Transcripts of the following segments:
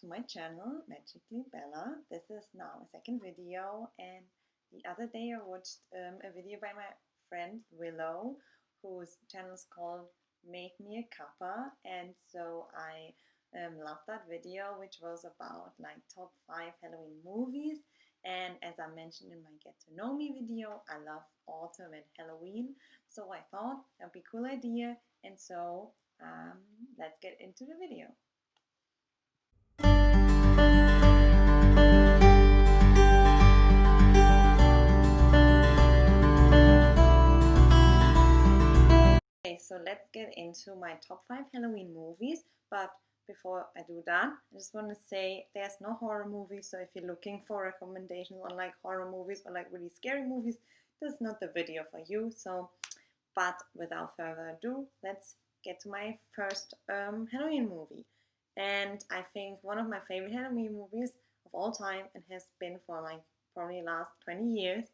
to my channel, Magically Bella. This is now a second video, and the other day I watched a video by my friend Willow, whose channel is called Make Me a Cuppa, and so I loved that video, which was about like top 5 Halloween movies. And as I mentioned in my Get to Know Me video, I love autumn and Halloween, so I thought that would be a cool idea, and so let's get into the video. Okay, so let's get into my top 5 Halloween movies, but before I do that, I just want to say there's no horror movies, so if you're looking for recommendations on like horror movies or like really scary movies, this is not the video for you. So, but without further ado, let's get to my first Halloween movie. And I think one of my favorite Halloween movies of all time, and has been for like probably the last 20 years,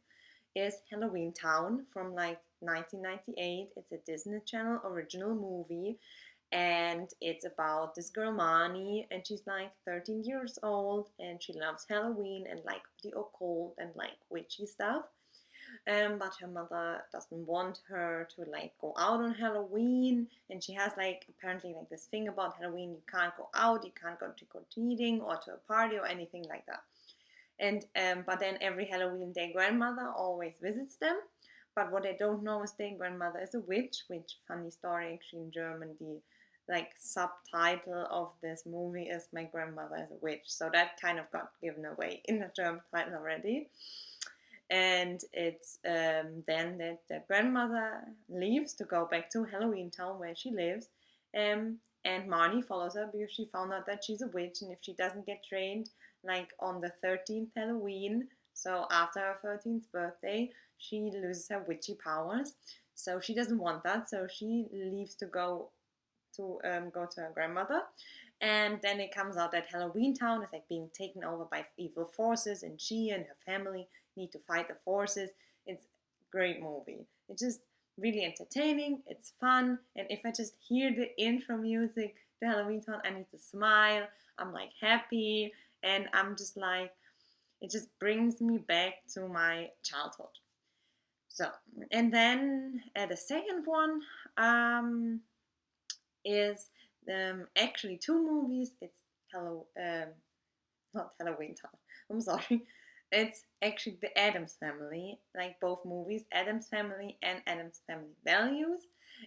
is Halloweentown from like 1998. It's a Disney Channel original movie, and it's about this girl Marnie, and she's like 13 years old, and she loves Halloween and like the occult and like witchy stuff. But her mother doesn't want her to like go out on Halloween, and she has like apparently like this thing about Halloween: you can't go out, you can't go trick or treating or to a party or anything like that. And but then every Halloween their grandmother always visits them. But what they don't know is their grandmother is a witch, which, funny story, actually in German the like subtitle of this movie is My Grandmother is a Witch. So that kind of got given away in the German title already. And it's then that the grandmother leaves to go back to Halloweentown where she lives. And Marnie follows her because she found out that she's a witch, and if she doesn't get trained like on the 13th Halloween, so after her 13th birthday, she loses her witchy powers. So she doesn't want that, so she leaves to go to her grandmother. And then it comes out that Halloweentown is like being taken over by evil forces, and she and her family need to fight the forces. It's a great movie. It's just really entertaining, it's fun, and if I just hear the intro music to Halloweentown, I need to smile. I'm like happy, and I'm just like, it just brings me back to my childhood. So, and then the second one is actually two movies. It's not Halloweentown. I'm sorry. It's actually the Addams Family, like both movies, Addams Family and Addams Family Values.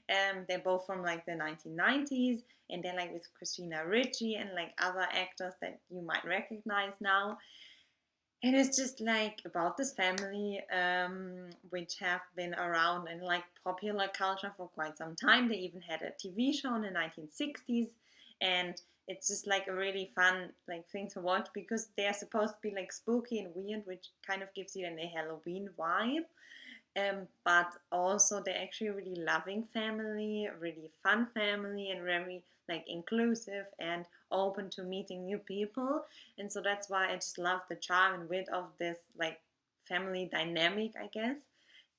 They're both from like the 1990s, and they're like with Christina Ricci and like other actors that you might recognize now. And it's just like about this family, which have been around in like popular culture for quite some time. They even had a TV show in the 1960s, and it's just like a really fun like thing to watch because they are supposed to be like spooky and weird, which kind of gives you a Halloween vibe. But also they're actually a really loving family, really fun family, and very like inclusive and open to meeting new people. And so that's why I just love the charm and wit of this like family dynamic, I guess.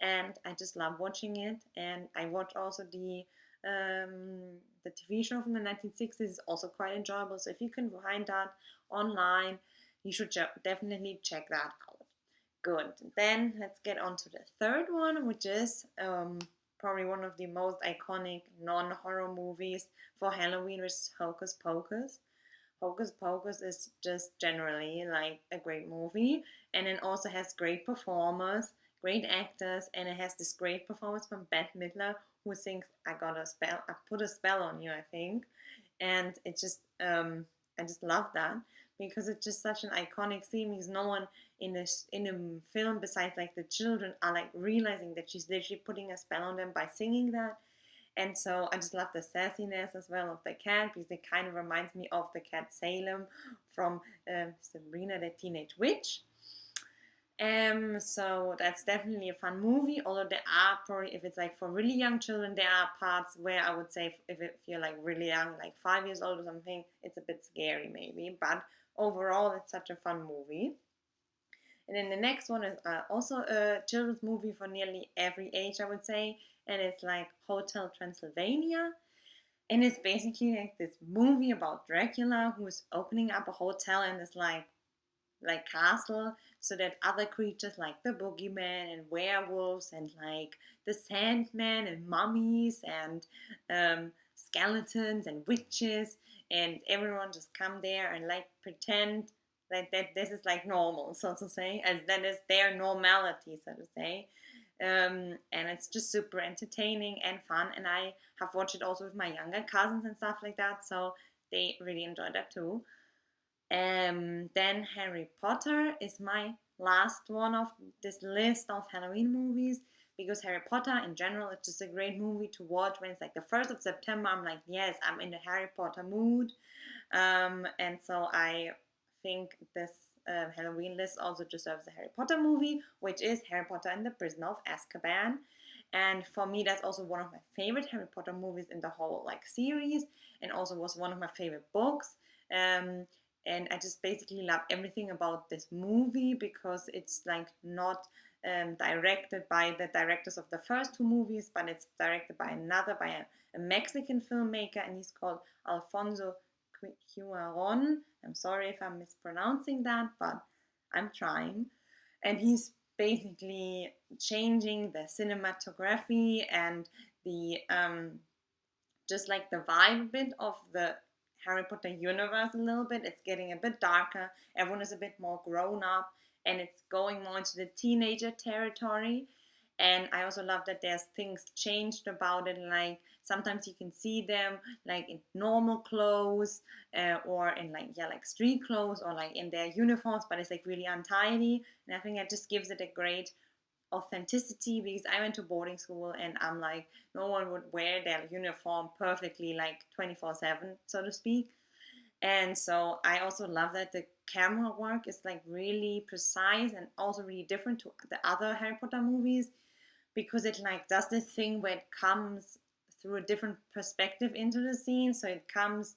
And I just love watching it. And I watch also the TV show from the 1960s is also quite enjoyable. So if you can find that online, you should definitely check that out. Good. Then let's get on to the third one, which is probably one of the most iconic non-horror movies for Halloween, which is Hocus Pocus. Hocus Pocus is just generally like a great movie, and it also has great performers, great actors, and it has this great performance from Bette Midler, who sings "I got a spell, I put a spell on you," I think, and it just I just love that because it's just such an iconic scene because no one in a film besides like the children are like realizing that she's literally putting a spell on them by singing that. And so I just love the sassiness as well of the cat because it kind of reminds me of the cat Salem from Sabrina the Teenage Witch. So that's definitely a fun movie. Although there are probably, if it's like for really young children, there are parts where I would say if you're like really young, like 5 years old or something, it's a bit scary maybe. But overall, it's such a fun movie. And then the next one is also a children's movie for nearly every age, I would say, and it's like Hotel Transylvania. And it's basically like this movie about Dracula who's opening up a hotel in this like castle, so that other creatures like the boogeyman and werewolves and like the sandman and mummies and skeletons and witches and everyone just come there and like pretend like that this is like normal, so to say, as that is their normality, so to say. And it's just super entertaining and fun, and I have watched it also with my younger cousins and stuff like that, so they really enjoyed that too. Then Harry Potter is my last one of this list of Halloween movies, because Harry Potter in general is just a great movie to watch when it's like the 1st of September. I'm like, yes, I'm in the Harry Potter mood. And so I think this Halloween list also deserves a Harry Potter movie, which is Harry Potter and the Prisoner of Azkaban. And for me, that's also one of my favorite Harry Potter movies in the whole like series, and also was one of my favorite books. Um, and I just basically love everything about this movie because it's like not directed by the directors of the first two movies, but it's directed by a Mexican filmmaker, and he's called Alfonso Cuaron. I'm sorry if I'm mispronouncing that, but I'm trying. And he's basically changing the cinematography and the just like the vibe a bit of the Harry Potter universe a little bit. It's getting a bit darker. Everyone is a bit more grown up, and it's going more into the teenager territory. And I also love that there's things changed about it. Like sometimes you can see them like in normal clothes, or in like like street clothes, or like in their uniforms, but it's like really untidy. And I think that just gives it a great authenticity, because I went to boarding school and I'm like, no one would wear their uniform perfectly like 24/7, so to speak. And so I also love that the camera work is like really precise and also really different to the other Harry Potter movies, because it like does this thing where it comes through a different perspective into the scene. So it comes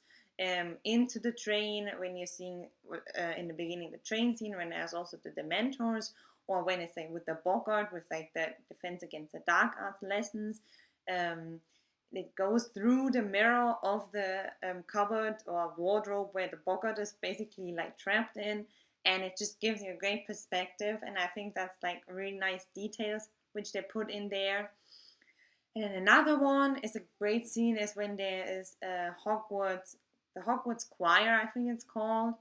into the train when you're seeing in the beginning the train scene, when there's also the Dementors, or when it's like with the Bogart with like the Defense Against the Dark Arts lessons. Um, it goes through the mirror of the cupboard or wardrobe where the Bogart is basically like trapped in, and it just gives you a great perspective. And I think that's like really nice details which they put in there. And then another one is a great scene is when there is the Hogwarts choir, I think it's called,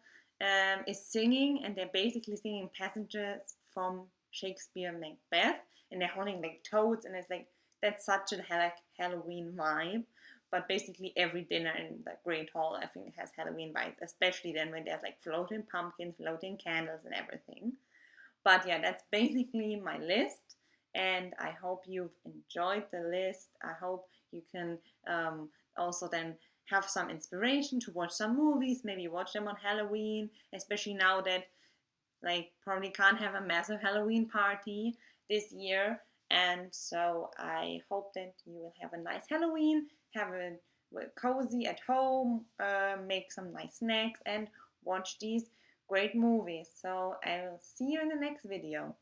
is singing, and they're basically singing passages from Shakespeare Macbeth, and they're holding like toads, and it's like that's such a Halloween vibe. But basically every dinner in the Great Hall, I think, has Halloween vibes, especially then when there's like floating pumpkins, floating candles, and everything. But yeah, that's basically my list, and I hope you've enjoyed the list. I hope you can also then have some inspiration to watch some movies, maybe watch them on Halloween, especially now that like probably can't have a massive Halloween party this year. And so I hope that you will have a nice Halloween, have a cozy at home, make some nice snacks, and watch these great movies. So I will see you in the next video.